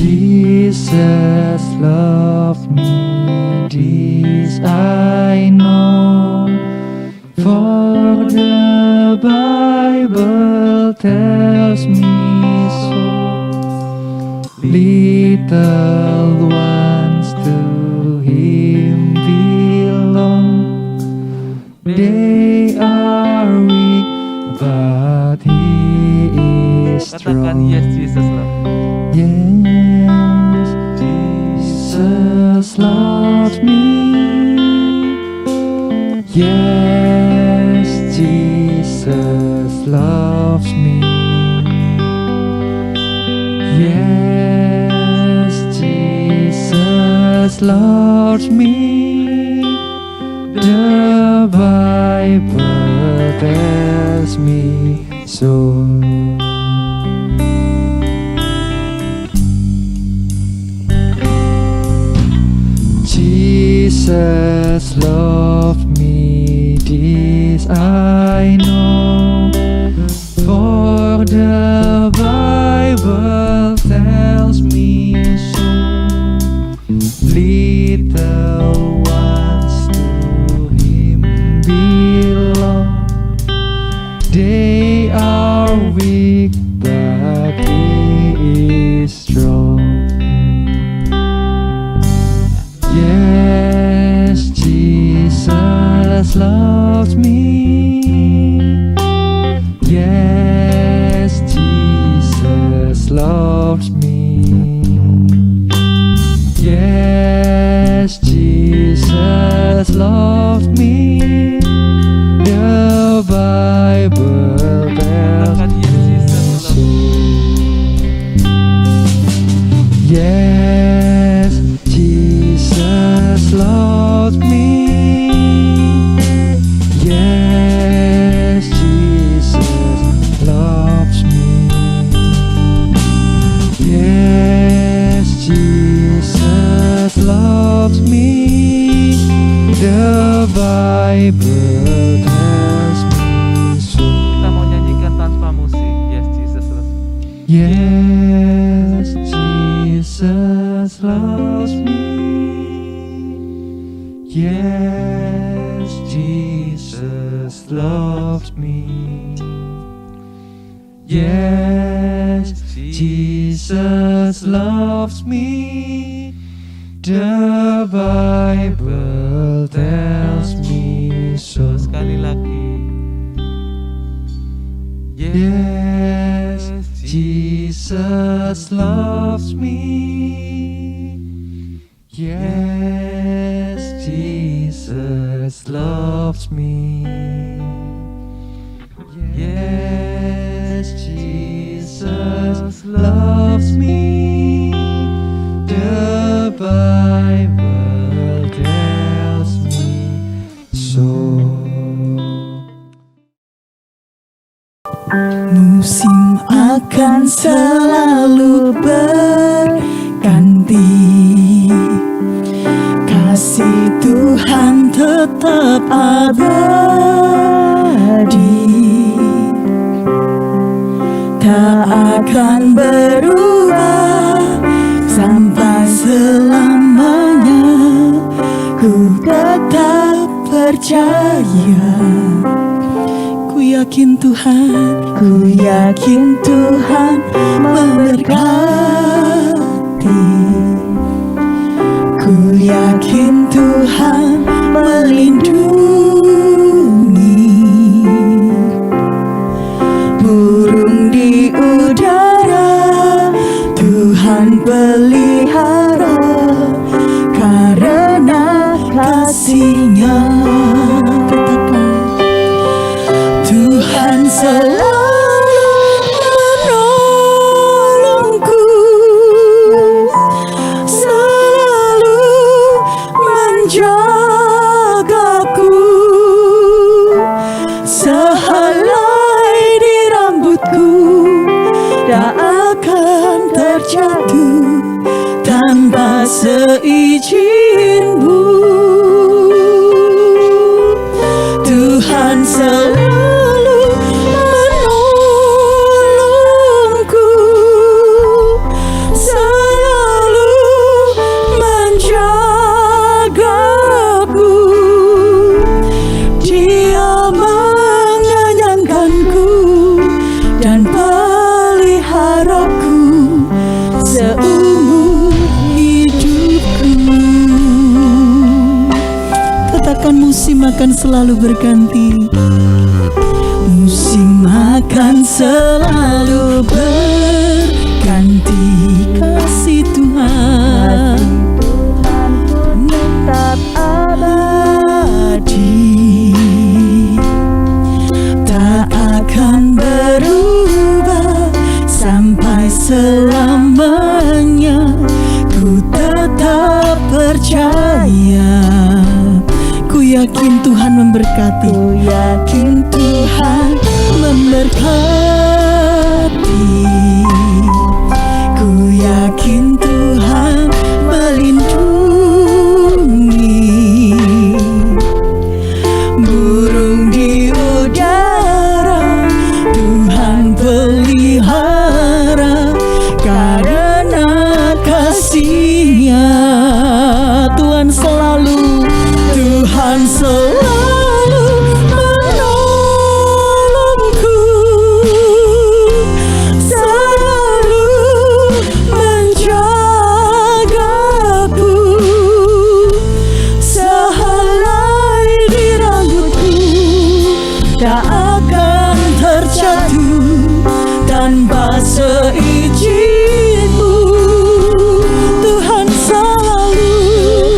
Jesus loved me, this I know, for the Bible tells me so. Little ones to Him belong, they are weak, but He is strong. Katakan yes Jesus love. Yes, Jesus loves me. Yes, Jesus loves me. Yes, Jesus loves me. The Bible tells me so. Jesus loved me, this I know, for the Bible tells me so. Little ones to Him belong, they are weak, but He is strong. Yes, Jesus loves me. Yes, Jesus loves me. Yes, Jesus loves me. The Bible tells me so. Yes, Jesus loves me. Yes, Jesus loves me. Yes, Jesus loves me. The Bible tells me so. Kita mau nyanyikan tanpa musik. Yes Jesus love. Yes, Jesus loves me. Yes, Jesus loves me. Yes, Jesus loves me. The Bible tells me so. Sekali lagi. Yes, Jesus loves me. Yes, Jesus loves me. Yes, Jesus loves me. The Bible tells me so. Musim akan selalu berganti, kasih Tuhan tetap abadi, tak akan berubah sampai selamanya. Ku tetap percaya, ku yakin Tuhan, ku yakin Tuhan memberkati, ku yakin Tuhan melindungi. Burung di udara Tuhan pelihara, karena kasih-Nya. Tuhan selalu menolongku, selalu menjagaku, sehari aku tak akan terjatuh tanpa seizin-Mu. Tuhan selalu menolongku, selalu menjagaku. Dia mengenyangkanku dan peliharaku seumur hidupku. Katakan, musim akan selalu berganti. Musim akan selalu berganti. Kasih Tuhan tetap abadi, tak akan berubah sampai selamanya. Ku tetap percaya, ku yakin Tuhan memberkati, ku yakin Tuhan memberkati, ku yakin Tuhan melindungi. Burung di udara Tuhan pelihara, karena kasih-Nya Tuhan selalu menolongku, selalu menjagaku. Sehelai di rambutku tak akan terjatuh tanpa seizin-Mu. Tuhan selalu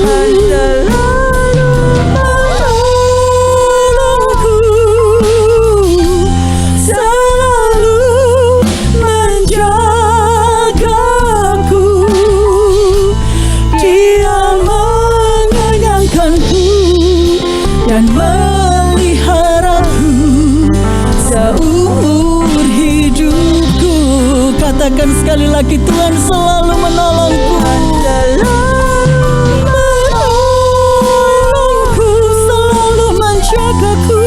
menolongku, selalu menjagaku. Dia mengenyangkanku dan meliharaku seumur hidupku. Katakan sekali lagi, Tuhan selalu menolongku, menolongku, selalu menjagaku,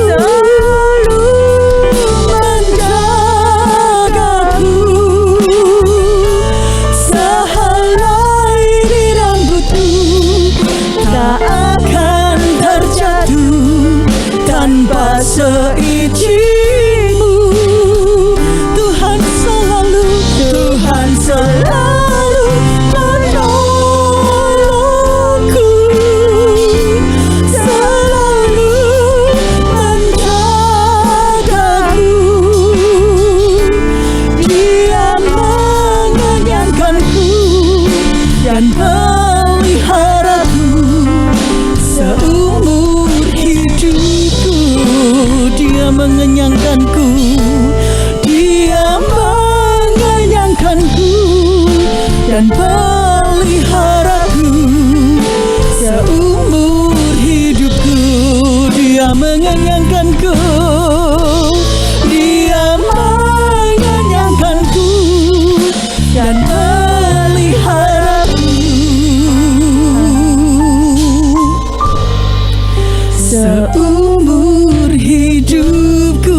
menjagaku. Sehelai di rambutku tak akan terjatuh tanpa seizin-Mu. Tuhan selalu menolongku, selalu menjagaku. Dia mengenyangkanku dan peliharaku seumur hidupku. Dia mengenyangkanku, Dia mengenyangkanku dan peliharaku seumur hidupku. Dia mengenyangkanku, Dia mengenyangkanku dan peliharaku seumur hidupku.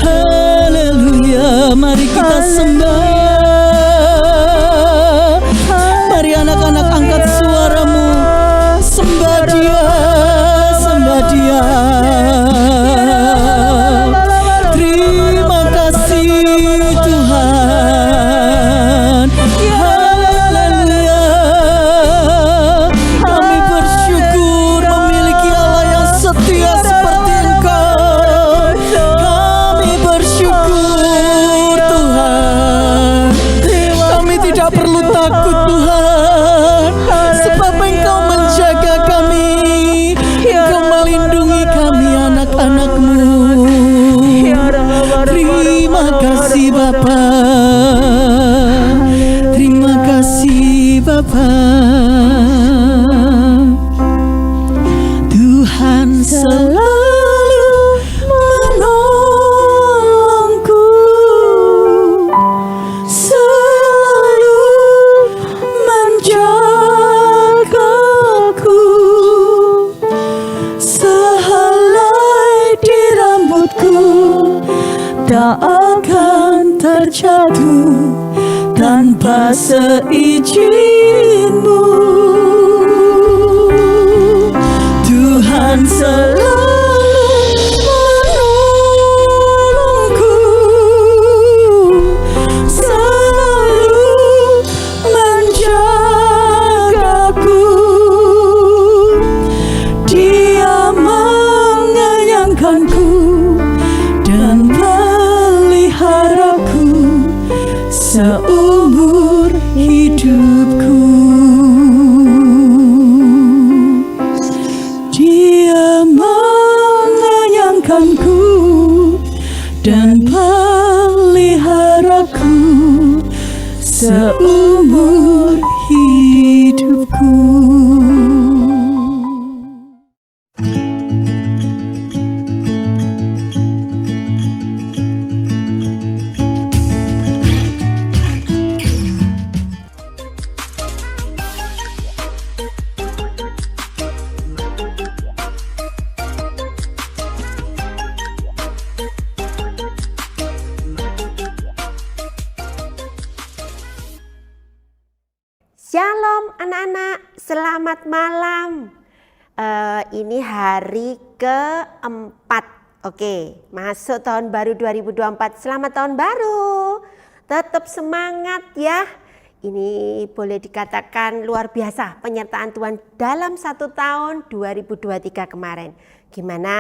Haleluya, mari kita sembah. Mari anak-anak angkat suaramu, sembah Dia, sembah Dia. Terima kasih Tuhan. Haleluya. Kami bersyukur memiliki Allah yang setia seperti Engkau. Kami bersyukur Tuhan. Kami tidak perlu takut Tuhan, sebab Engkau menjaga kami, Engkau melindungi kami anak-anak-Mu. Terima kasih Bapa, terima kasih Bapa. Tuhan selalu menolong tak akan terjatuh tanpa seizin-Mu. Tuhan selalu menolongku, selalu menjagaku. Dia mengenyangkanku dan meliharaku seumur hidupku. Dia mengenyangkanku dan peliharaku seumur hidupku. Shalom anak-anak, selamat malam. Ini hari keempat. Oke, masuk tahun baru 2024. Selamat tahun baru. Tetap semangat ya. Ini boleh dikatakan luar biasa penyertaan Tuhan dalam 1 tahun 2023 kemarin. Gimana?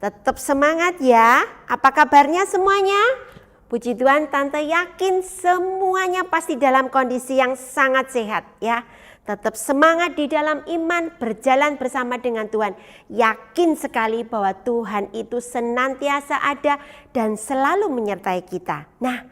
Tetap semangat ya. Apa kabarnya semuanya? Puji Tuhan, Tante yakin semuanya pasti dalam kondisi yang sangat sehat ya. Tetap semangat di dalam iman, berjalan bersama dengan Tuhan. Yakin sekali bahwa Tuhan itu senantiasa ada dan selalu menyertai kita. Nah,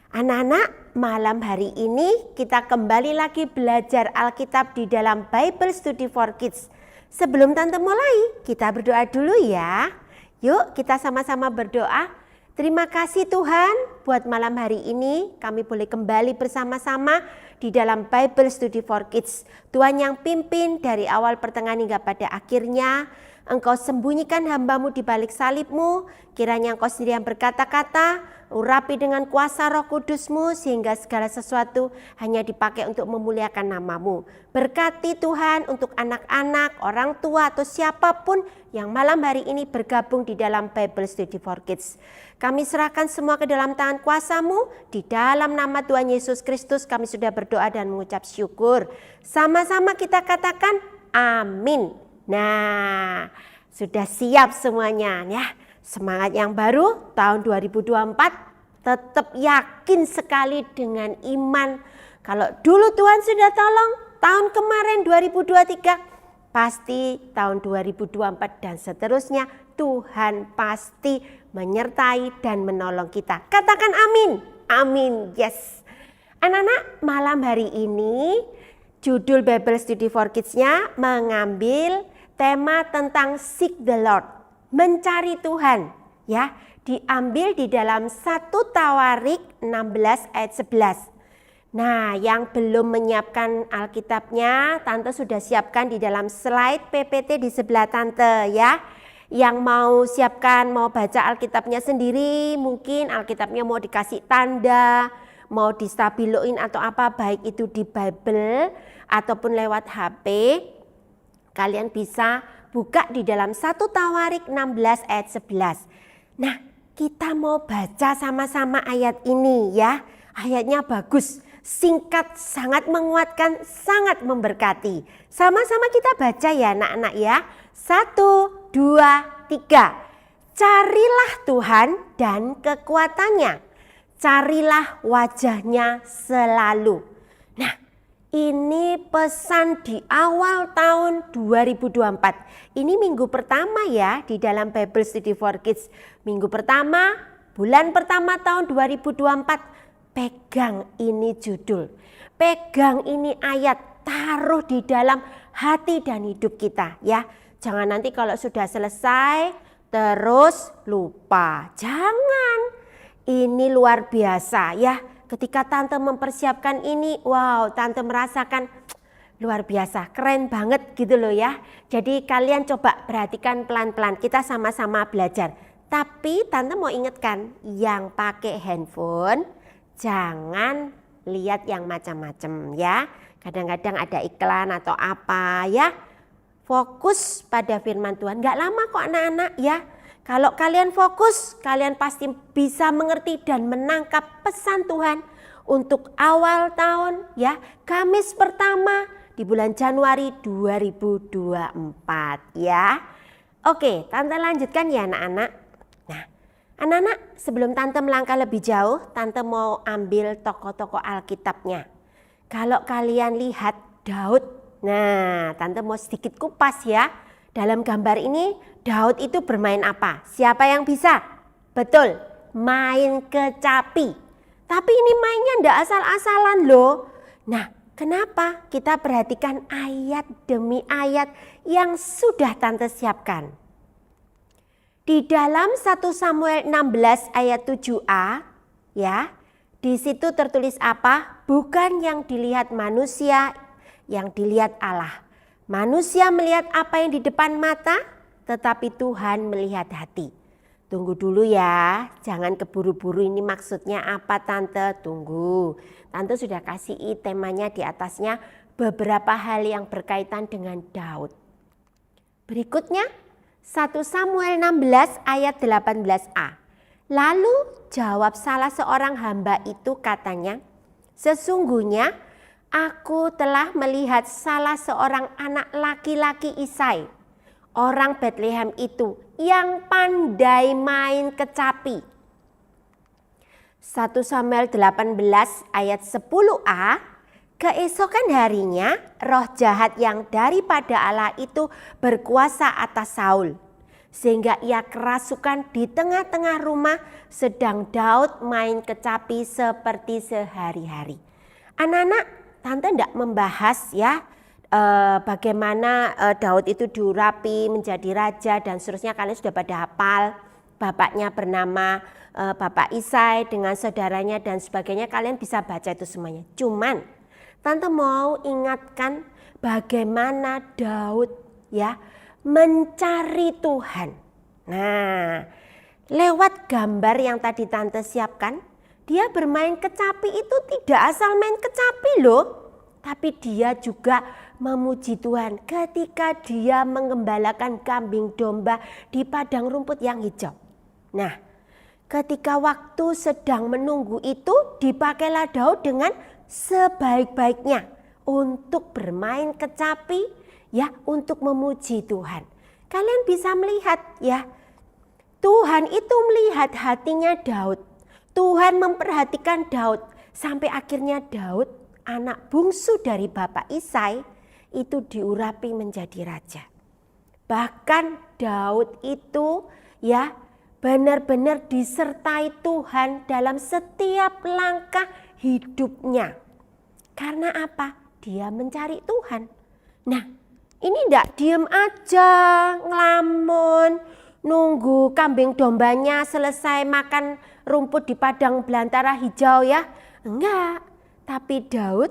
anak-anak, malam hari ini kita kembali lagi belajar Alkitab di dalam Bible Study for Kids. Sebelum Tante mulai, kita berdoa dulu ya. Yuk kita sama-sama berdoa. Terima kasih Tuhan buat malam hari ini kami boleh kembali bersama-sama di dalam Bible Study for Kids. Tuhan yang pimpin dari awal pertengahan hingga pada akhirnya. Engkau sembunyikan hamba-Mu di balik salib-Mu. Kiranya Engkau sendiri yang berkata-kata, urapi dengan kuasa Roh Kudus-Mu sehingga segala sesuatu hanya dipakai untuk memuliakan nama-Mu. Berkati Tuhan untuk anak-anak, orang tua atau siapapun yang malam hari ini bergabung di dalam Bible Study for Kids. Kami serahkan semua ke dalam tangan kuasa-Mu. Di dalam nama Tuhan Yesus Kristus kami sudah berdoa dan mengucap syukur. Sama-sama kita katakan amin. Nah, sudah siap semuanya ya. Semangat yang baru tahun 2024 tetap yakin sekali dengan iman. Kalau dulu Tuhan sudah tolong tahun kemarin 2023, pasti tahun 2024 dan seterusnya Tuhan pasti menyertai dan menolong kita. Katakan amin. Amin. Yes. Anak-anak, malam hari ini judul Bible Study for Kids-nya mengambil tema tentang Seek the Lord, mencari Tuhan ya. Diambil di dalam 1 Tawarik 16 ayat 11. Nah, yang belum menyiapkan Alkitabnya, Tante sudah siapkan di dalam slide PPT di sebelah Tante ya. Yang mau siapkan, mau baca Alkitabnya sendiri, mungkin Alkitabnya mau dikasih tanda, mau distabiloin atau apa, baik itu di Bible ataupun lewat HP, kalian bisa buka di dalam 1 Tawarik 16 ayat 11. Nah, kita mau baca sama-sama ayat ini ya. Ayatnya bagus, singkat, sangat menguatkan, sangat memberkati. Sama-sama kita baca ya anak-anak ya. 1, 2, 3. Carilah Tuhan dan kekuatannya. Carilah wajahnya selalu. Nah, ini pesan di awal tahun 2024. Ini minggu pertama ya di dalam Bible Study for Kids. Minggu pertama, bulan pertama tahun 2024. Pegang ini judul. Pegang ini ayat. Taruh di dalam hati dan hidup kita ya. Jangan nanti kalau sudah selesai terus lupa. Jangan. Ini luar biasa ya. Ketika Tante mempersiapkan ini, wow, Tante merasakan luar biasa, keren banget gitu loh ya. Jadi kalian coba perhatikan pelan-pelan, kita sama-sama belajar. Tapi tante mau ingatkan, yang pakai handphone jangan lihat yang macam-macam ya. Kadang-kadang ada iklan atau apa ya. Fokus pada firman Tuhan. Gak lama kok anak-anak ya. Kalau kalian fokus, kalian pasti bisa mengerti dan menangkap pesan Tuhan untuk awal tahun ya. Kamis pertama di bulan Januari 2024 ya. Oke, tante lanjutkan ya anak-anak. Nah, anak-anak sebelum tante melangkah lebih jauh, tante mau ambil tokoh-tokoh Alkitabnya. Kalau kalian lihat Daud, nah tante mau sedikit kupas ya. Dalam gambar ini Daud itu bermain apa? Siapa yang bisa? Betul, main kecapi. Tapi ini mainnya ndak asal-asalan loh. Nah, kenapa? Kita perhatikan ayat demi ayat yang sudah tante siapkan. Di dalam 1 Samuel 16 ayat 7a ya, di situ tertulis apa? Bukan yang dilihat manusia, yang dilihat Allah. Manusia melihat apa yang di depan mata, tetapi Tuhan melihat hati. Tunggu dulu ya, jangan keburu-buru, ini maksudnya apa tante? Tunggu, tante sudah kasih temanya di atasnya, beberapa hal yang berkaitan dengan Daud. Berikutnya 1 Samuel 16 ayat 18a. Lalu jawab salah seorang hamba itu katanya, sesungguhnya aku telah melihat salah seorang anak laki-laki Isai, orang Betlehem itu yang pandai main kecapi. 1 Samuel 18 ayat 10a, keesokan harinya roh jahat yang daripada Allah itu berkuasa atas Saul. Sehingga ia kerasukan di tengah-tengah rumah sedang Daud main kecapi seperti sehari-hari. Anak-anak, tante tidak membahas ya bagaimana Daud itu diurapi menjadi raja dan seterusnya, kalian sudah pada hafal. Bapaknya bernama Bapak Isai dengan saudaranya dan sebagainya, kalian bisa baca itu semuanya. Cuman tante mau ingatkan bagaimana Daud ya mencari Tuhan. Nah, lewat gambar yang tadi tante siapkan, dia bermain kecapi itu tidak asal main kecapi loh, tapi dia juga memuji Tuhan ketika dia mengembalakan kambing domba di padang rumput yang hijau. Nah, ketika waktu sedang menunggu itu, dipakailah Daud dengan sebaik-baiknya untuk bermain kecapi ya, untuk memuji Tuhan. Kalian bisa melihat ya, Tuhan itu melihat hatinya Daud. Tuhan memperhatikan Daud sampai akhirnya Daud, anak bungsu dari Bapak Isai, itu diurapi menjadi raja. Bahkan Daud itu ya benar-benar disertai Tuhan dalam setiap langkah hidupnya. Karena apa? Dia mencari Tuhan. Nah, ini ndak diem aja ngelamun nunggu kambing dombanya selesai makan rumput di padang belantara hijau ya. Enggak, tapi Daud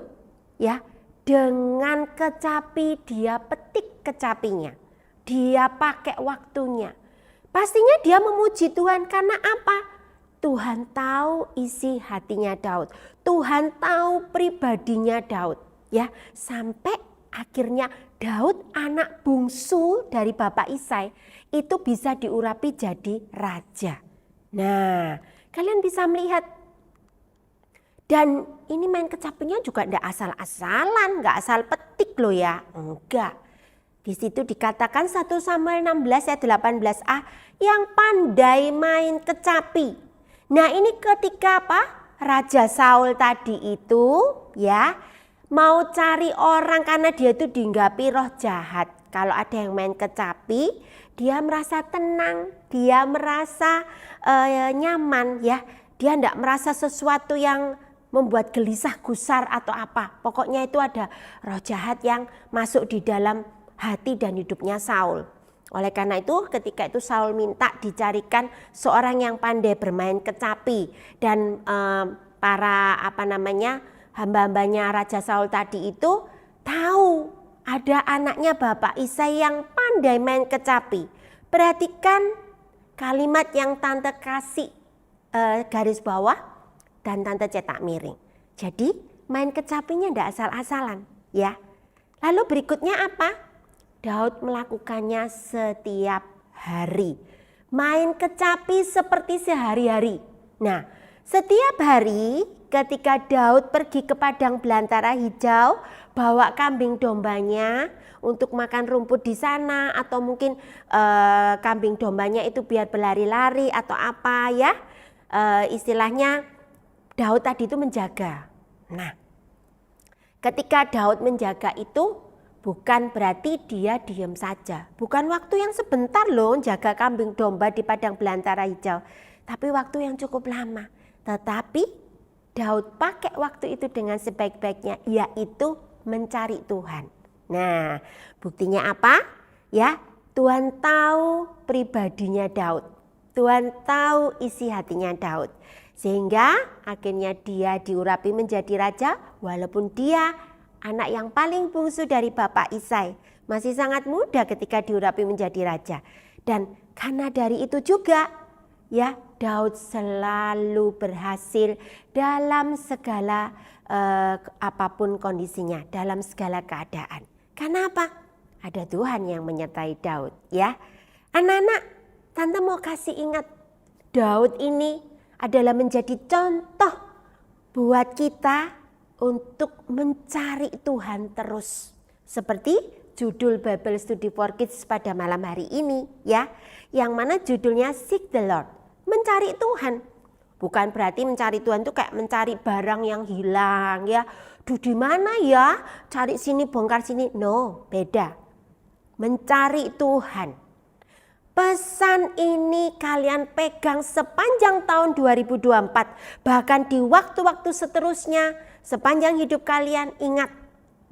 ya dengan kecapi dia petik kecapinya. Dia pakai waktunya. Pastinya dia memuji Tuhan karena apa? Tuhan tahu isi hatinya Daud. Tuhan tahu pribadinya Daud ya, sampai akhirnya Daud anak bungsu dari Bapak Isai itu bisa diurapi jadi raja. Nah, kalian bisa melihat. Dan ini main kecapinya juga enggak asal-asalan, enggak asal petik loh ya. Enggak. Di situ dikatakan 1 Samuel 16 ayat 18a yang pandai main kecapi. Nah, ini ketika apa? Raja Saul tadi itu ya mau cari orang karena dia itu dihinggapi roh jahat. Kalau ada yang main kecapi, dia merasa tenang, dia merasa nyaman ya. Dia tidak merasa sesuatu yang membuat gelisah gusar atau apa. Pokoknya itu ada roh jahat yang masuk di dalam hati dan hidupnya Saul. Oleh karena itu ketika itu Saul minta dicarikan seorang yang pandai bermain kecapi. Dan para hamba-hambanya Raja Saul tadi itu tahu ada anaknya Bapak Isai yang pandai main kecapi. Perhatikan kalimat yang Tante kasih garis bawah dan Tante cetak miring. Jadi main kecapinya tidak asal-asalan ya. Lalu berikutnya apa? Daud melakukannya setiap hari. Main kecapi seperti sehari-hari. Nah, setiap hari ketika Daud pergi ke padang belantara hijau, bawa kambing dombanya untuk makan rumput di sana, atau mungkin kambing dombanya itu biar berlari-lari atau apa ya. Istilahnya Daud tadi itu menjaga. Nah, ketika Daud menjaga itu bukan berarti dia diam saja. Bukan waktu yang sebentar loh jaga kambing domba di padang belantara hijau. Tapi waktu yang cukup lama. Tetapi Daud pakai waktu itu dengan sebaik-baiknya, yaitu mencari Tuhan. Nah, buktinya apa? Ya, Tuhan tahu pribadinya Daud. Tuhan tahu isi hatinya Daud. Sehingga akhirnya dia diurapi menjadi raja walaupun dia anak yang paling bungsu dari Bapak Isai. Masih sangat muda ketika diurapi menjadi raja. Dan karena dari itu juga ya Daud selalu berhasil dalam segala apapun kondisinya, dalam segala keadaan. Karena apa? Ada Tuhan yang menyertai Daud ya. Anak-anak, Tante mau kasih ingat, Daud ini adalah menjadi contoh buat kita untuk mencari Tuhan terus. Seperti judul Bible Study for Kids pada malam hari ini ya. Yang mana judulnya Seek the Lord. Mencari Tuhan. Bukan berarti mencari Tuhan itu kayak mencari barang yang hilang ya. Duh, di mana ya? Cari sini bongkar sini. No, beda. Mencari Tuhan. Pesan ini kalian pegang sepanjang tahun 2024. Bahkan di waktu-waktu seterusnya, sepanjang hidup kalian, ingat,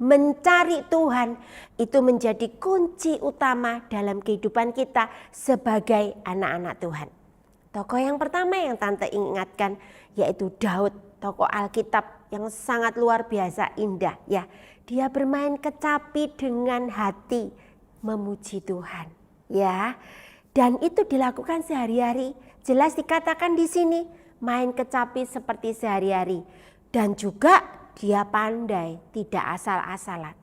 mencari Tuhan itu menjadi kunci utama dalam kehidupan kita sebagai anak-anak Tuhan. Tokoh yang pertama yang Tante ingatkan yaitu Daud, tokoh Alkitab yang sangat luar biasa indah ya. Dia bermain kecapi dengan hati memuji Tuhan ya. Dan itu dilakukan sehari-hari. Jelas dikatakan di sini main kecapi seperti sehari-hari. Dan juga dia pandai, tidak asal-asalan.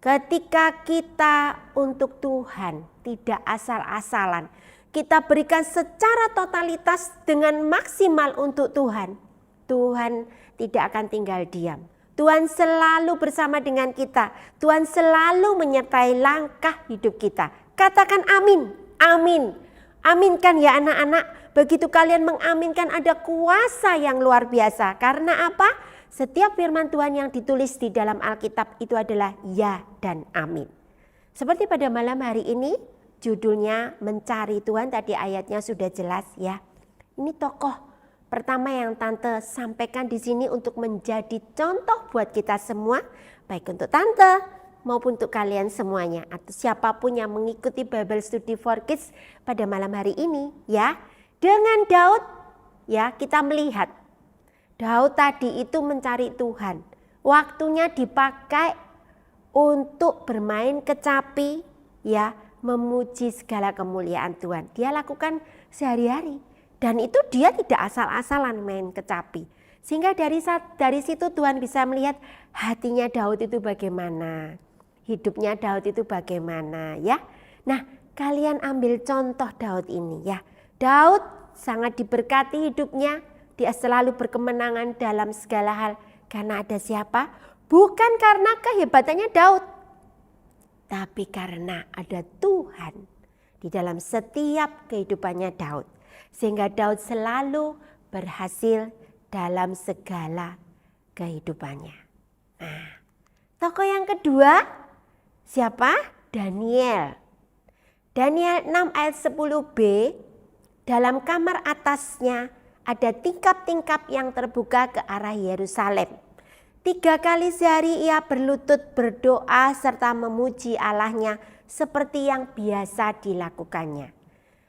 Ketika kita untuk Tuhan tidak asal-asalan, kita berikan secara totalitas dengan maksimal untuk Tuhan. Tuhan tidak akan tinggal diam. Tuhan selalu bersama dengan kita. Tuhan selalu menyertai langkah hidup kita. Katakan amin. Amin. Aminkan ya anak-anak. Begitu kalian mengaminkan ada kuasa yang luar biasa. Karena apa? Setiap firman Tuhan yang ditulis di dalam Alkitab itu adalah ya dan amin. Seperti pada malam hari ini judulnya mencari Tuhan, tadi ayatnya sudah jelas ya. Ini tokoh pertama yang Tante sampaikan di sini untuk menjadi contoh buat kita semua. Baik untuk Tante maupun untuk kalian semuanya atau siapapun yang mengikuti Bible Study for Kids pada malam hari ini ya. Dengan Daud ya kita melihat Daud tadi itu mencari Tuhan. Waktunya dipakai untuk bermain kecapi ya, memuji segala kemuliaan Tuhan. Dia lakukan sehari-hari dan itu dia tidak asal-asalan main kecapi. Sehingga dari situ Tuhan bisa melihat hatinya Daud itu bagaimana. Hidupnya Daud itu bagaimana ya. Nah, kalian ambil contoh Daud ini ya. Daud sangat diberkati hidupnya. Dia selalu berkemenangan dalam segala hal. Karena ada siapa? Bukan karena kehebatannya Daud. Tapi karena ada Tuhan di dalam setiap kehidupannya Daud. Sehingga Daud selalu berhasil dalam segala kehidupannya. Nah, tokoh yang kedua siapa? Daniel. Daniel 6 ayat 10b, dalam kamar atasnya ada tingkap-tingkap yang terbuka ke arah Yerusalem. 3 kali sehari ia berlutut berdoa serta memuji Allahnya seperti yang biasa dilakukannya.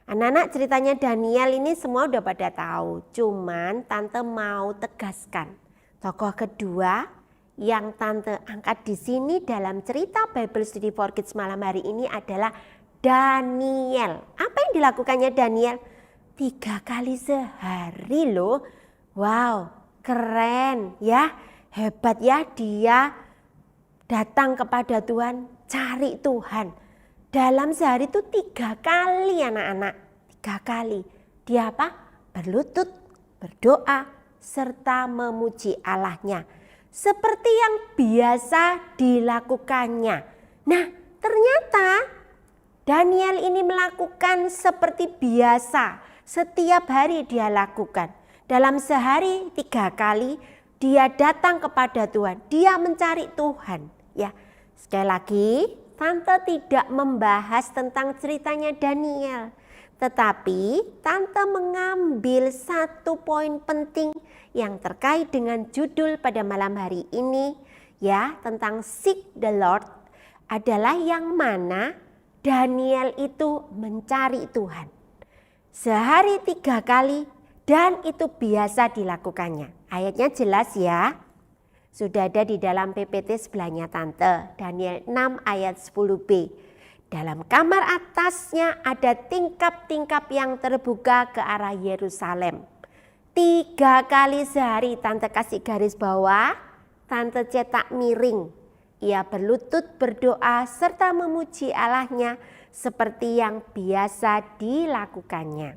Anak-anak, ceritanya Daniel ini semua udah pada tahu. Cuman Tante mau tegaskan. Tokoh kedua yang Tante angkat di sini dalam cerita Bible Study for Kids malam hari ini adalah Daniel. Apa yang dilakukannya Daniel? 3 kali sehari loh. Wow, keren ya, hebat ya dia datang kepada Tuhan, cari Tuhan. Dalam sehari itu 3 kali anak-anak, 3 kali. Dia apa? Berlutut, berdoa, serta memuji Allahnya. Seperti yang biasa dilakukannya. Nah, ternyata Daniel ini melakukan seperti biasa. Setiap hari dia lakukan. Dalam sehari 3 kali dia datang kepada Tuhan. Dia mencari Tuhan. Ya, sekali lagi Tante tidak membahas tentang ceritanya Daniel. Tetapi Tante mengambil satu poin penting yang terkait dengan judul pada malam hari ini, ya, tentang Seek the Lord, adalah yang mana Daniel itu mencari Tuhan. Sehari 3 kali dan itu biasa dilakukannya. Ayatnya jelas ya. Sudah ada di dalam PPT sebelahnya Tante, Daniel 6 ayat 10b. Dalam kamar atasnya ada tingkap-tingkap yang terbuka ke arah Yerusalem. 3 kali sehari Tante kasih garis bawah, Tante cetak miring. Ia berlutut berdoa serta memuji Allahnya seperti yang biasa dilakukannya.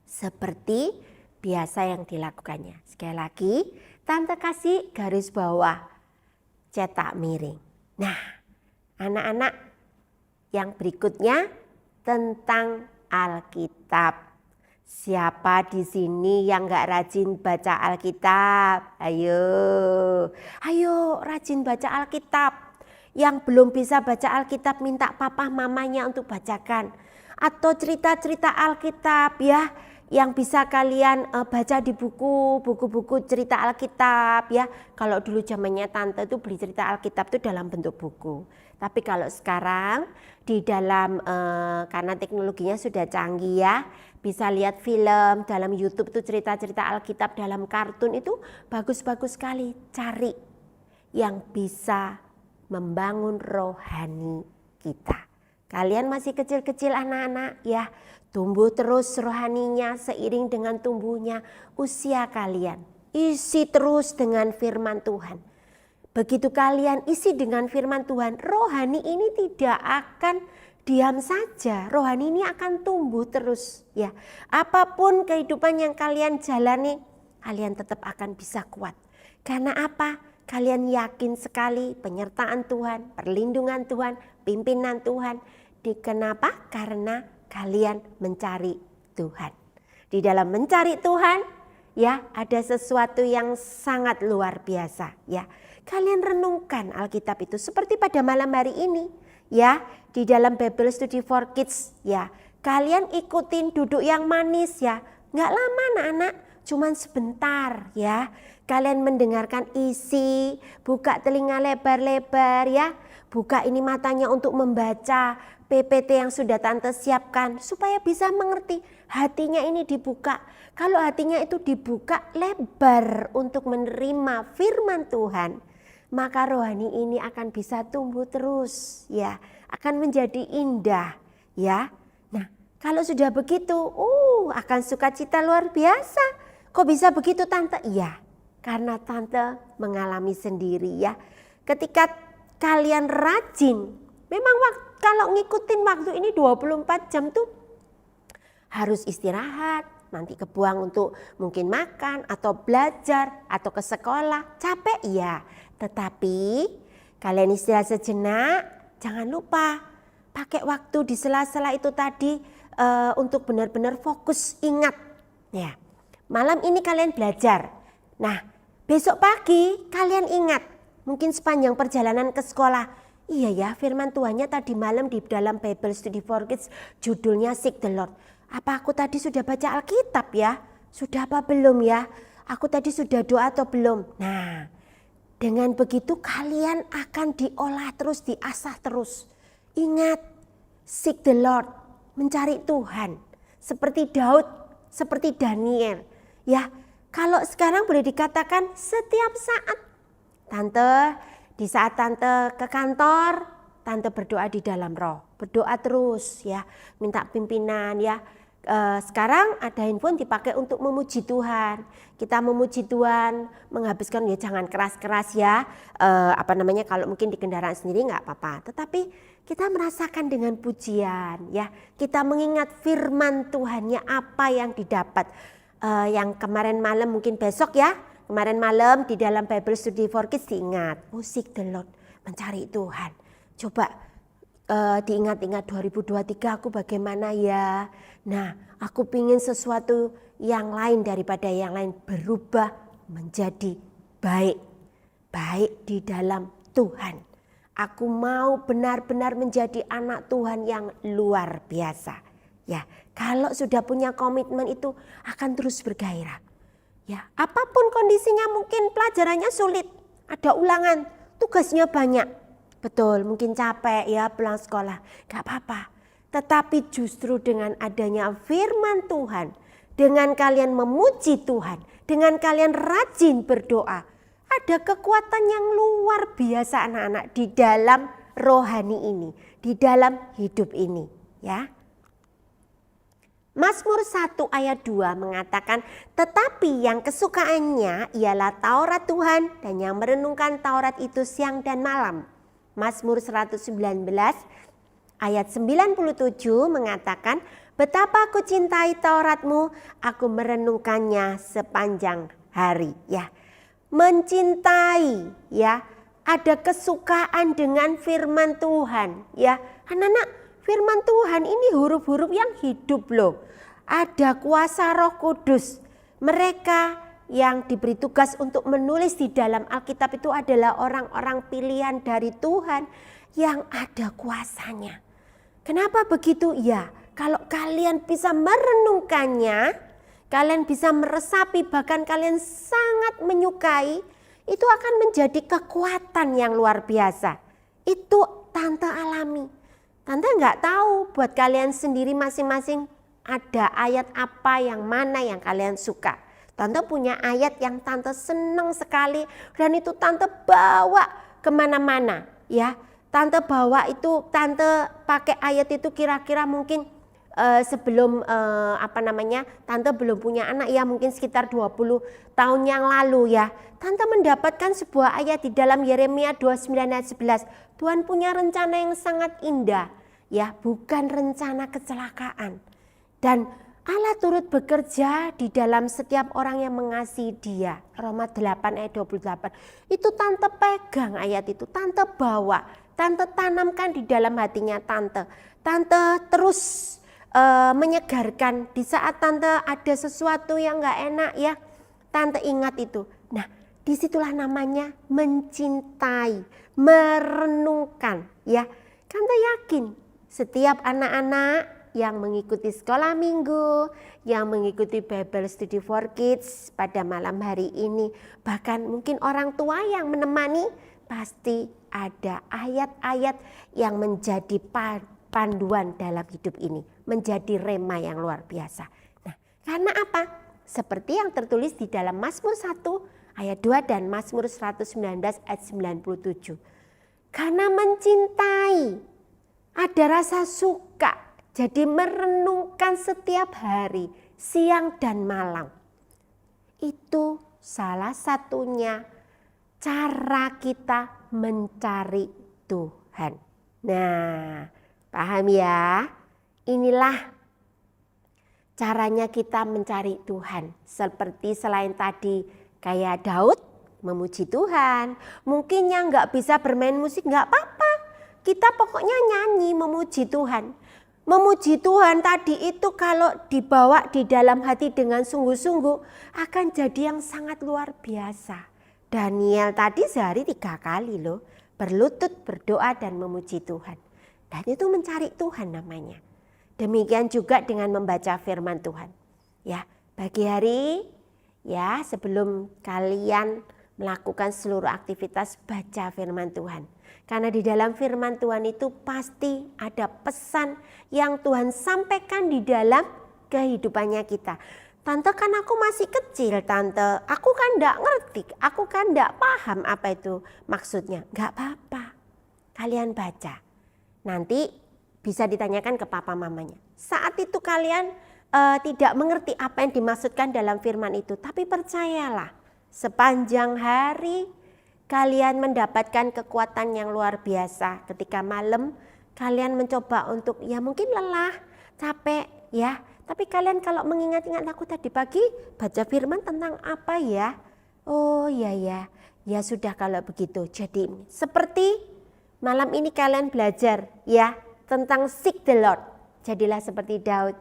Seperti biasa yang dilakukannya. Sekali lagi, Tante kasih garis bawah, cetak miring. Nah, anak-anak, yang berikutnya tentang Alkitab. Siapa di sini yang gak rajin baca Alkitab? Ayo rajin baca Alkitab. Yang belum bisa baca Alkitab minta papa mamanya untuk bacakan. Atau cerita-cerita Alkitab ya, yang bisa kalian baca di buku-buku cerita Alkitab ya. Kalau dulu zamannya Tante tuh beli cerita Alkitab tuh dalam bentuk buku. Tapi kalau sekarang di dalam karena teknologinya sudah canggih ya, bisa lihat film dalam YouTube tuh cerita-cerita Alkitab dalam kartun itu bagus-bagus sekali. Cari yang bisa membangun rohani kita. Kalian masih kecil-kecil anak-anak ya. Tumbuh terus rohaninya seiring dengan tumbuhnya usia kalian. Isi terus dengan firman Tuhan. Begitu kalian isi dengan firman Tuhan, rohani ini tidak akan diam saja. Rohani ini akan tumbuh terus ya. Apapun kehidupan yang kalian jalani, kalian tetap akan bisa kuat. Karena apa? Kalian yakin sekali penyertaan Tuhan, perlindungan Tuhan, pimpinan Tuhan. Kenapa? Karena kalian mencari Tuhan. Di dalam mencari Tuhan, ya, ada sesuatu yang sangat luar biasa, ya. Kalian renungkan Alkitab itu seperti pada malam hari ini, ya, di dalam Bible Study for Kids, ya. Kalian ikutin duduk yang manis, ya. Nggak lama anak-anak, cuman sebentar, ya. Kalian mendengarkan isi, buka telinga lebar-lebar, ya. Buka ini matanya untuk membaca PPT yang sudah Tante siapkan supaya bisa mengerti. Hatinya ini dibuka. Kalau hatinya itu dibuka lebar untuk menerima firman Tuhan, maka rohani ini akan bisa tumbuh terus, ya, akan menjadi indah, ya. Nah, kalau sudah begitu, akan sukacita luar biasa. Kok bisa begitu Tante? Iya, karena Tante mengalami sendiri ya. Ketika kalian rajin, memang kalau ngikutin waktu ini 24 jam tuh harus istirahat, nanti kebuang untuk mungkin makan atau belajar atau ke sekolah. Capek ya, tetapi kalian istirahat sejenak, jangan lupa pakai waktu di sela-sela itu tadi untuk benar-benar fokus, ingat ya. Malam ini kalian belajar. Nah, besok pagi kalian ingat, mungkin sepanjang perjalanan ke sekolah. Iya ya, firman Tuhannya tadi malam di dalam Bible Study for Kids judulnya Seek the Lord. Apa aku tadi sudah baca Alkitab ya? Sudah apa belum ya? Aku tadi sudah doa atau belum? Nah, dengan begitu kalian akan diolah terus, diasah terus. Ingat, seek the Lord, mencari Tuhan. Seperti Daud, seperti Daniel. Ya, kalau sekarang boleh dikatakan setiap saat. Tante, di saat Tante ke kantor, Tante berdoa di dalam roh. Berdoa terus ya, minta pimpinan ya. Sekarang ada handphone dipakai untuk memuji Tuhan. Kita memuji Tuhan, menghabiskan ya jangan keras-keras ya. Kalau mungkin di kendaraan sendiri nggak apa-apa. Tetapi kita merasakan dengan pujian ya. Kita mengingat firman Tuhannya apa yang didapat. Yang kemarin malam mungkin besok ya. Kemarin malam di dalam Bible Study for Kids diingat. Oh, seek the Lord, mencari Tuhan. Coba diingat-ingat 2023 aku bagaimana ya. Nah, aku pingin sesuatu yang lain daripada yang lain, berubah menjadi baik. Baik di dalam Tuhan. Aku mau benar-benar menjadi anak Tuhan yang luar biasa. Ya, kalau sudah punya komitmen itu akan terus bergairah. Ya, apapun kondisinya, mungkin pelajarannya sulit, ada ulangan, tugasnya banyak. Betul, mungkin capek ya pulang sekolah, gak apa-apa. Tetapi justru dengan adanya firman Tuhan, dengan kalian memuji Tuhan, dengan kalian rajin berdoa, ada kekuatan yang luar biasa anak-anak di dalam rohani ini, di dalam hidup ini ya. Mazmur 1 ayat 2 mengatakan, tetapi yang kesukaannya ialah Taurat Tuhan dan yang merenungkan Taurat itu siang dan malam. Mazmur 119 ayat 97 mengatakan, betapa aku cintai Tauratmu, aku merenungkannya sepanjang hari. Ya, mencintai ya, ada kesukaan dengan firman Tuhan ya. Anak-anak, firman Tuhan ini huruf-huruf yang hidup loh. Ada kuasa Roh Kudus. Mereka yang diberi tugas untuk menulis di dalam Alkitab itu adalah orang-orang pilihan dari Tuhan yang ada kuasanya. Kenapa begitu? Ya, kalau kalian bisa merenungkannya, kalian bisa meresapi, bahkan kalian sangat menyukai, itu akan menjadi kekuatan yang luar biasa. Itu Tante alami. Tante nggak tahu buat kalian sendiri masing-masing ada ayat apa yang mana yang kalian suka. Tante punya ayat yang Tante senang sekali dan itu Tante bawa kemana-mana ya. Tante bawa itu, Tante pakai ayat itu kira-kira mungkin sebelum Tante belum punya anak ya, mungkin sekitar 20 tahun yang lalu ya. Tante mendapatkan sebuah ayat di dalam Yeremia 29 ayat 11. Tuhan punya rencana yang sangat indah ya, bukan rencana kecelakaan. Dan Allah turut bekerja di dalam setiap orang yang mengasihi Dia. Roma 8 ayat 28. Itu Tante pegang ayat itu, Tante bawa, Tante tanamkan di dalam hatinya Tante. Tante terus menyegarkan di saat Tante ada sesuatu yang gak enak ya. Tante ingat itu. Nah, disitulah namanya mencintai, merenungkan ya. Tante yakin setiap anak-anak yang mengikuti sekolah minggu, yang mengikuti Bible Study for Kids pada malam hari ini, bahkan mungkin orang tua yang menemani, pasti ada ayat-ayat yang menjadi panduan dalam hidup ini, menjadi rema yang luar biasa. Nah, karena apa? Seperti yang tertulis di dalam Mazmur 1 ayat 2 dan Mazmur 119 ayat 97. Karena mencintai, ada rasa suka, jadi merenungkan setiap hari, siang dan malam. Itu salah satunya cara kita mencari Tuhan. Nah, paham ya? Inilah caranya kita mencari Tuhan. Seperti selain tadi kayak Daud memuji Tuhan. Mungkin yang gak bisa bermain musik gak apa-apa. Kita pokoknya nyanyi memuji Tuhan. Memuji Tuhan tadi itu kalau dibawa di dalam hati dengan sungguh-sungguh akan jadi yang sangat luar biasa. Daniel tadi sehari 3 kali loh berlutut berdoa dan memuji Tuhan. Dan itu mencari Tuhan namanya. Demikian juga dengan membaca firman Tuhan. Ya, pagi hari ya sebelum kalian melakukan seluruh aktivitas baca firman Tuhan. Karena di dalam firman Tuhan itu pasti ada pesan yang Tuhan sampaikan di dalam kehidupannya kita. Tante kan aku masih kecil Tante, aku kan enggak ngerti, aku kan enggak paham apa itu maksudnya. Enggak apa-apa, kalian baca. Nanti bisa ditanyakan ke papa mamanya. Saat itu kalian tidak mengerti apa yang dimaksudkan dalam firman itu. Tapi percayalah, sepanjang hari kalian mendapatkan kekuatan yang luar biasa. Ketika malam kalian mencoba untuk ya mungkin lelah, capek ya. Tapi kalian kalau mengingat-ingat aku tadi pagi baca firman tentang apa ya? Oh ya ya, ya sudah kalau begitu. Jadi seperti malam ini kalian belajar ya tentang seek the Lord. Jadilah seperti Daud,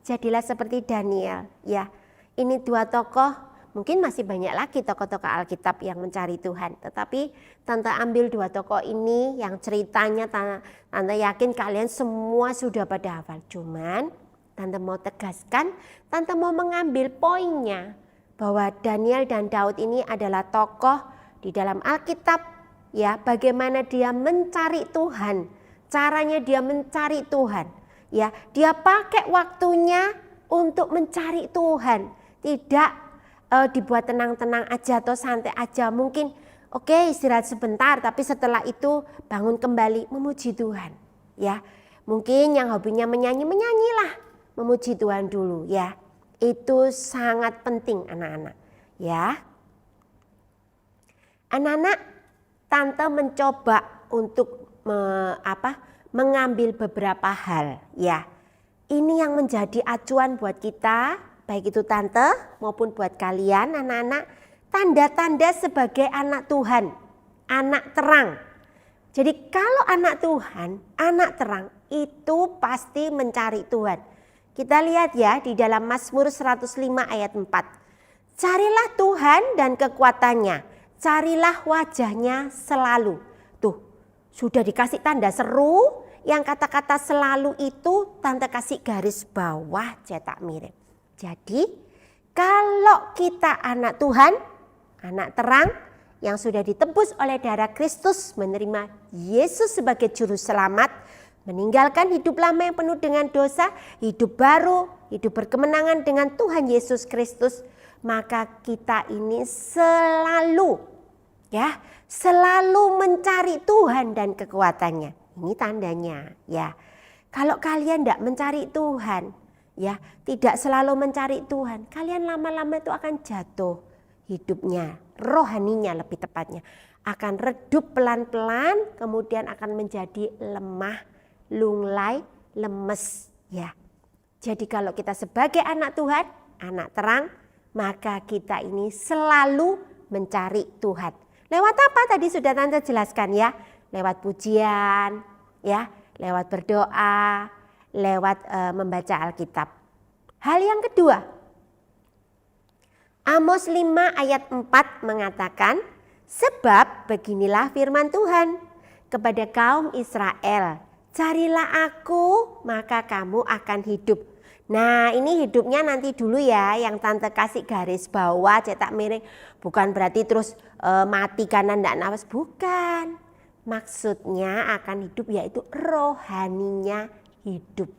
jadilah seperti Daniel ya. Ini dua tokoh, mungkin masih banyak lagi tokoh-tokoh Alkitab yang mencari Tuhan. Tetapi Tante ambil dua tokoh ini yang ceritanya Tante yakin kalian semua sudah pada hafal. Cuman Tante mau tegaskan, Tante mau mengambil poinnya bahwa Daniel dan Daud ini adalah tokoh di dalam Alkitab ya, bagaimana dia mencari Tuhan, caranya dia mencari Tuhan ya, dia pakai waktunya untuk mencari Tuhan, tidak dibuat tenang-tenang aja atau santai aja, mungkin oke, istirahat sebentar tapi setelah itu bangun kembali memuji Tuhan ya. Mungkin yang hobinya menyanyilah, memuji Tuhan dulu ya. Itu sangat penting anak-anak ya. Anak-anak, Tante mencoba untuk mengambil beberapa hal ya. Ini yang menjadi acuan buat kita, baik itu Tante maupun buat kalian anak-anak. Tanda-tanda sebagai anak Tuhan, anak terang. Jadi kalau anak Tuhan, anak terang itu pasti mencari Tuhan. Kita lihat ya di dalam Mazmur 105 ayat 4. Carilah Tuhan dan kekuatannya, carilah wajahnya selalu. Tuh, sudah dikasih tanda seru, yang kata-kata selalu itu Tante kasih garis bawah cetak mirip. Jadi kalau kita anak Tuhan, anak terang yang sudah ditebus oleh darah Kristus, menerima Yesus sebagai juru selamat, meninggalkan hidup lama yang penuh dengan dosa, hidup baru, hidup berkemenangan dengan Tuhan Yesus Kristus, maka kita ini selalu mencari Tuhan dan kekuatannya. Ini tandanya ya. Kalau kalian tidak mencari Tuhan ya, tidak selalu mencari Tuhan, kalian lama-lama itu akan jatuh hidupnya, rohaninya lebih tepatnya, akan redup pelan-pelan, kemudian akan menjadi lemah, lunglai, lemes ya. Jadi kalau kita sebagai anak Tuhan, anak terang, maka kita ini selalu mencari Tuhan. Lewat apa tadi sudah Tante jelaskan ya? Lewat pujian ya, lewat berdoa, lewat membaca Alkitab. Hal yang kedua, Amos 5 ayat 4 mengatakan, sebab beginilah firman Tuhan kepada kaum Israel, carilah aku maka kamu akan hidup. Nah ini hidupnya nanti dulu ya, yang Tante kasih garis bawah cetak miring. Bukan berarti terus mati karena tidak nafas, bukan. Maksudnya akan hidup yaitu rohaninya hidup.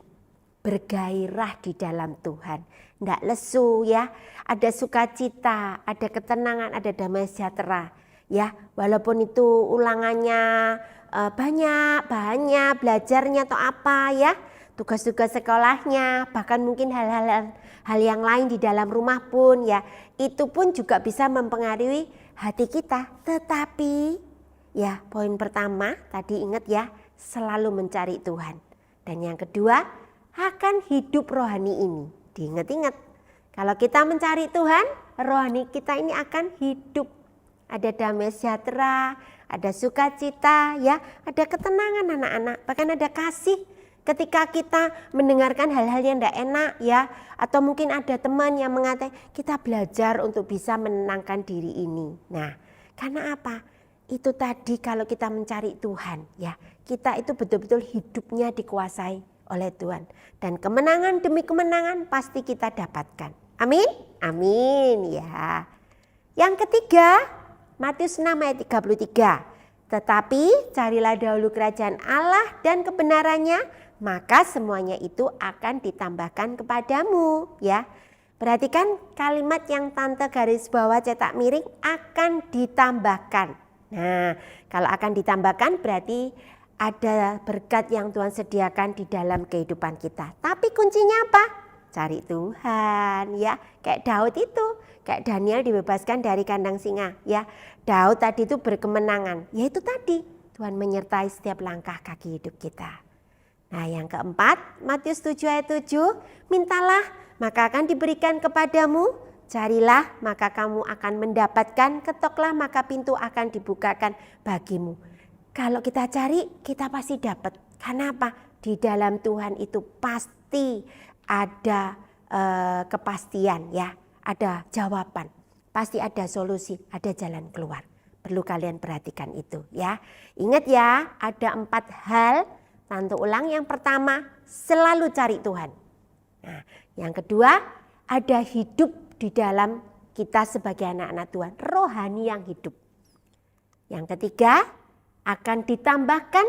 Bergairah di dalam Tuhan. Tidak lesu ya, ada sukacita, ada ketenangan, ada damai sejahtera. Ya, walaupun itu ulangannya banyak belajarnya atau apa ya, tugas-tugas sekolahnya, bahkan mungkin hal yang lain di dalam rumah pun ya, itu pun juga bisa mempengaruhi hati kita. Tetapi ya, poin pertama tadi ingat ya, selalu mencari Tuhan. Dan yang kedua, akan hidup rohani ini. Diingat-ingat, kalau kita mencari Tuhan, rohani kita ini akan hidup. Ada damai sejahtera, ada sukacita ya, ada ketenangan anak-anak, bahkan ada kasih. Ketika kita mendengarkan hal-hal yang tidak enak ya, atau mungkin ada teman yang mengatakan kita belajar untuk bisa menenangkan diri ini. Nah, karena apa? Itu tadi kalau kita mencari Tuhan ya, kita itu betul-betul hidupnya dikuasai oleh Tuhan. Dan kemenangan demi kemenangan pasti kita dapatkan. Amin? Amin ya. Yang ketiga, Matius 6 ayat 33. Tetapi carilah dahulu kerajaan Allah dan kebenarannya, maka semuanya itu akan ditambahkan kepadamu ya. Perhatikan kalimat yang Tante garis bawah cetak miring, akan ditambahkan. Nah, kalau akan ditambahkan berarti ada berkat yang Tuhan sediakan di dalam kehidupan kita. Tapi kuncinya apa? Cari Tuhan ya. Kayak Daud itu, kayak Daniel dibebaskan dari kandang singa ya. Daud tadi itu berkemenangan, yaitu tadi Tuhan menyertai setiap langkah kaki hidup kita. Nah yang keempat, Matius 7 ayat 7, mintalah maka akan diberikan kepadamu, carilah maka kamu akan mendapatkan, ketoklah maka pintu akan dibukakan bagimu. Kalau kita cari, kita pasti dapat. Karena apa? Di dalam Tuhan itu pasti ada kepastian ya, ada jawaban, pasti ada solusi, ada jalan keluar. Perlu kalian perhatikan itu ya. Ingat ya, ada 4 hal. Tante ulang, yang pertama selalu cari Tuhan. Nah, yang kedua ada hidup di dalam kita sebagai anak-anak Tuhan, rohani yang hidup. Yang ketiga akan ditambahkan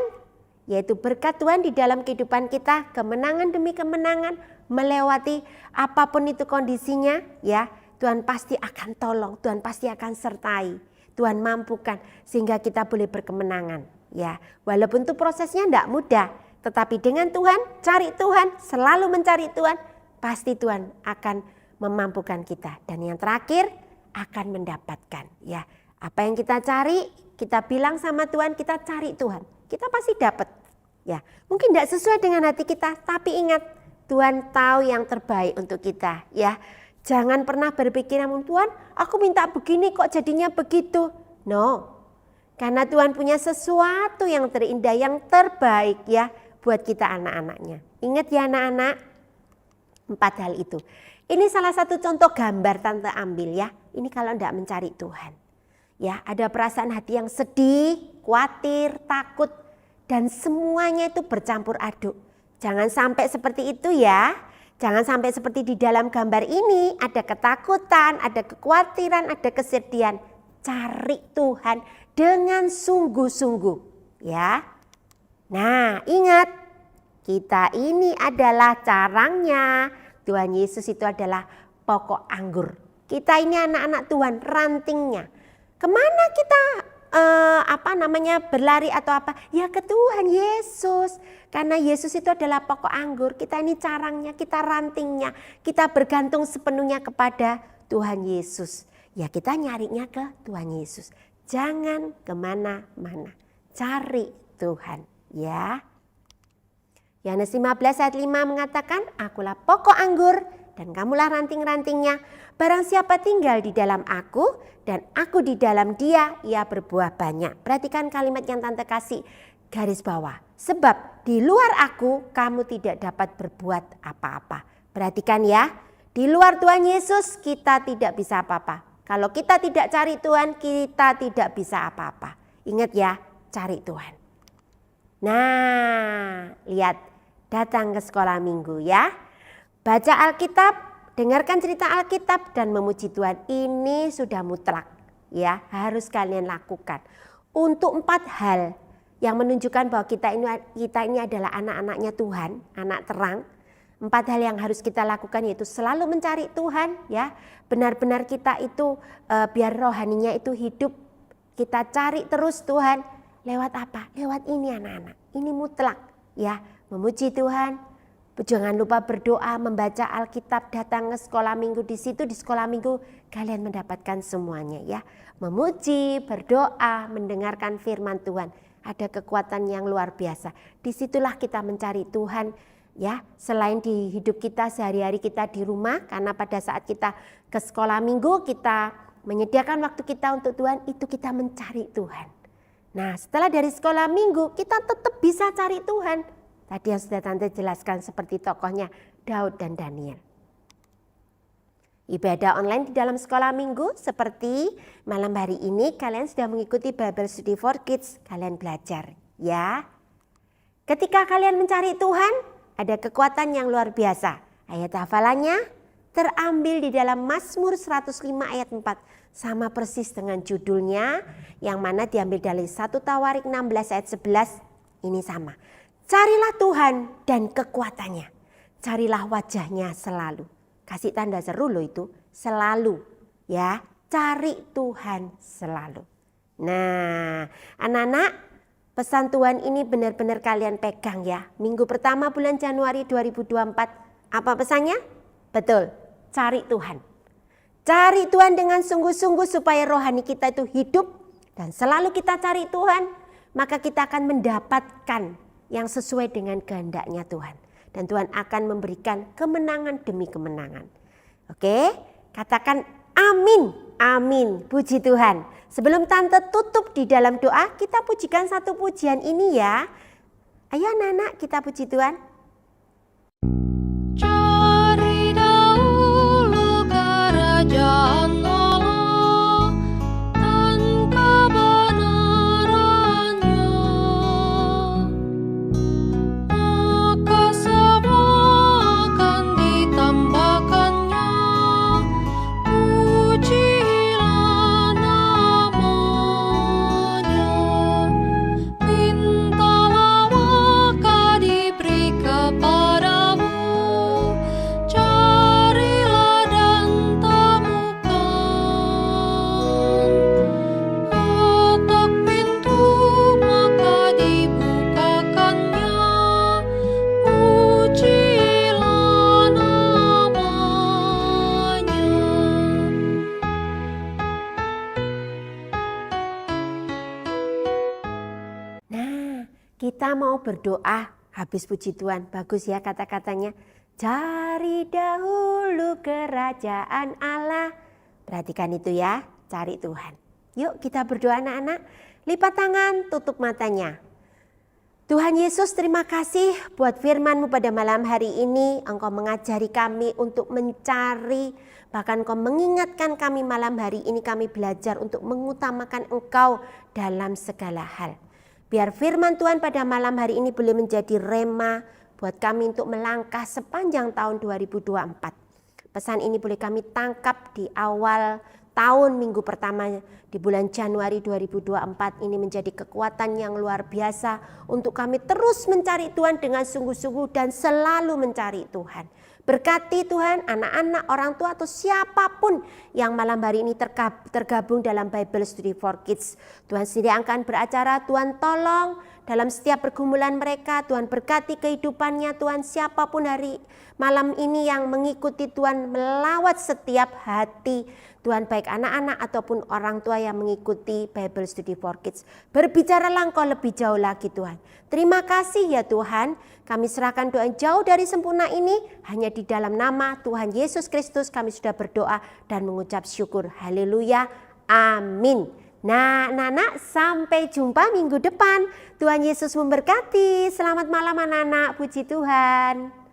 yaitu berkat Tuhan di dalam kehidupan kita, kemenangan demi kemenangan, melewati apapun itu kondisinya ya. Tuhan pasti akan tolong, Tuhan pasti akan sertai, Tuhan mampukan sehingga kita boleh berkemenangan. Ya, walaupun itu prosesnya tidak mudah, tetapi dengan Tuhan, cari Tuhan, selalu mencari Tuhan, pasti Tuhan akan memampukan kita. Dan yang terakhir akan mendapatkan. Ya, apa yang kita cari, kita bilang sama Tuhan, kita cari Tuhan, kita pasti dapat. Ya, mungkin tidak sesuai dengan hati kita, tapi ingat Tuhan tahu yang terbaik untuk kita. Ya, jangan pernah berpikir, Tuhan, aku minta begini kok jadinya begitu. No. Karena Tuhan punya sesuatu yang terindah, yang terbaik ya buat kita anak-anaknya. Ingat ya anak-anak, 4 hal itu. Ini salah satu contoh gambar Tante ambil ya. Ini kalau tidak mencari Tuhan. Ya, ada perasaan hati yang sedih, khawatir, takut, dan semuanya itu bercampur aduk. Jangan sampai seperti itu ya. Jangan sampai seperti di dalam gambar ini, ada ketakutan, ada kekhawatiran, ada kesedihan. Cari Tuhan dengan sungguh-sungguh ya. Nah ingat, kita ini adalah carangnya. Tuhan Yesus itu adalah pokok anggur. Kita ini anak-anak Tuhan, rantingnya. Kemana kita berlari atau apa? Ya ke Tuhan Yesus. Karena Yesus itu adalah pokok anggur. Kita ini carangnya, kita rantingnya. Kita bergantung sepenuhnya kepada Tuhan Yesus. Ya kita nyarinya ke Tuhan Yesus. Jangan kemana-mana. Cari Tuhan ya. Yohanes 15 ayat 5 mengatakan, akulah pokok anggur dan kamulah ranting-rantingnya. Barang siapa tinggal di dalam aku dan aku di dalam dia, ia berbuah banyak. Perhatikan kalimat yang Tante kasih garis bawah. Sebab di luar aku kamu tidak dapat berbuat apa-apa. Perhatikan ya, di luar Tuhan Yesus kita tidak bisa apa-apa. Kalau kita tidak cari Tuhan, kita tidak bisa apa-apa. Ingat ya, cari Tuhan. Nah, lihat, datang ke sekolah minggu ya. Baca Alkitab, dengarkan cerita Alkitab dan memuji Tuhan. Ini sudah mutlak ya, harus kalian lakukan. Untuk 4 hal yang menunjukkan bahwa kita ini adalah anak-anaknya Tuhan, anak terang. 4 hal yang harus kita lakukan yaitu selalu mencari Tuhan ya. Benar-benar kita itu biar rohaninya itu hidup. Kita cari terus Tuhan. Lewat apa? Lewat ini anak-anak. Ini mutlak ya. Memuji Tuhan. Jangan lupa berdoa, membaca Alkitab, datang ke sekolah minggu. Di situ di sekolah minggu kalian mendapatkan semuanya ya. Memuji, berdoa, mendengarkan firman Tuhan. Ada kekuatan yang luar biasa. Disitulah kita mencari Tuhan. Ya, selain di hidup kita sehari-hari kita di rumah, karena pada saat kita ke sekolah minggu kita menyediakan waktu kita untuk Tuhan, itu kita mencari Tuhan. Nah, setelah dari sekolah minggu kita tetap bisa cari Tuhan. Tadi yang sudah Tante jelaskan seperti tokohnya Daud dan Daniel. Ibadah online di dalam sekolah minggu seperti malam hari ini kalian sudah mengikuti Bible Study for Kids, kalian belajar ya. Ketika kalian mencari Tuhan, ada kekuatan yang luar biasa. Ayat hafalannya terambil di dalam Mazmur 105 ayat 4. Sama persis dengan judulnya yang mana diambil dari 1 Tawarik 16 ayat 11. Ini sama. Carilah Tuhan dan kekuatannya. Carilah wajahnya selalu. Kasih tanda seru loh itu. Selalu ya. Cari Tuhan selalu. Nah anak-anak, pesan Tuhan ini benar-benar kalian pegang ya. Minggu pertama bulan Januari 2024. Apa pesannya? Betul, cari Tuhan. Cari Tuhan dengan sungguh-sungguh supaya rohani kita itu hidup. Dan selalu kita cari Tuhan, maka kita akan mendapatkan yang sesuai dengan kehendaknya Tuhan. Dan Tuhan akan memberikan kemenangan demi kemenangan. Oke, katakan amin, amin, puji Tuhan. Sebelum Tante tutup di dalam doa, kita pujikan satu pujian ini ya. Ayo anak-anak, kita puji Tuhan. Cari dahulu kerajaan Allah dan kebenarannya, maka semua akan ditambahkannya. Pujilah namanya, mintalah maka diberi kepadamu. Carilah dan temukan, ketok pintu maka dibukakannya. Pujilah namanya. Nah, kita mau berdoa habis puji Tuhan. Bagus ya kata-katanya. Cari dahulu kerajaan Allah. Perhatikan itu ya, cari Tuhan. Yuk kita berdoa anak-anak. Lipat tangan, tutup matanya. Tuhan Yesus, terima kasih buat firman-Mu pada malam hari ini. Engkau mengajari kami untuk mencari, bahkan Engkau mengingatkan kami malam hari ini kami belajar untuk mengutamakan Engkau dalam segala hal. Biar firman Tuhan pada malam hari ini boleh menjadi rema buat kami untuk melangkah sepanjang tahun 2024. Pesan ini boleh kami tangkap di awal tahun minggu pertama di bulan Januari 2024 ini menjadi kekuatan yang luar biasa untuk kami terus mencari Tuhan dengan sungguh-sungguh dan selalu mencari Tuhan. Berkati Tuhan anak-anak, orang tua atau siapapun yang malam hari ini tergabung dalam Bible Study for Kids. Tuhan sendiri akan beracara, Tuhan tolong dalam setiap pergumulan mereka. Tuhan berkati kehidupannya, Tuhan siapapun hari malam ini yang mengikuti Tuhan melawat setiap hati. Tuhan baik anak-anak ataupun orang tua yang mengikuti Bible Study for Kids. Berbicaralah Engkau lebih jauh lagi Tuhan. Terima kasih ya Tuhan. Kami serahkan doa jauh dari sempurna ini. Hanya di dalam nama Tuhan Yesus Kristus kami sudah berdoa dan mengucap syukur. Haleluya. Amin. Nah anak-anak sampai jumpa minggu depan. Tuhan Yesus memberkati. Selamat malam anak-anak. Puji Tuhan.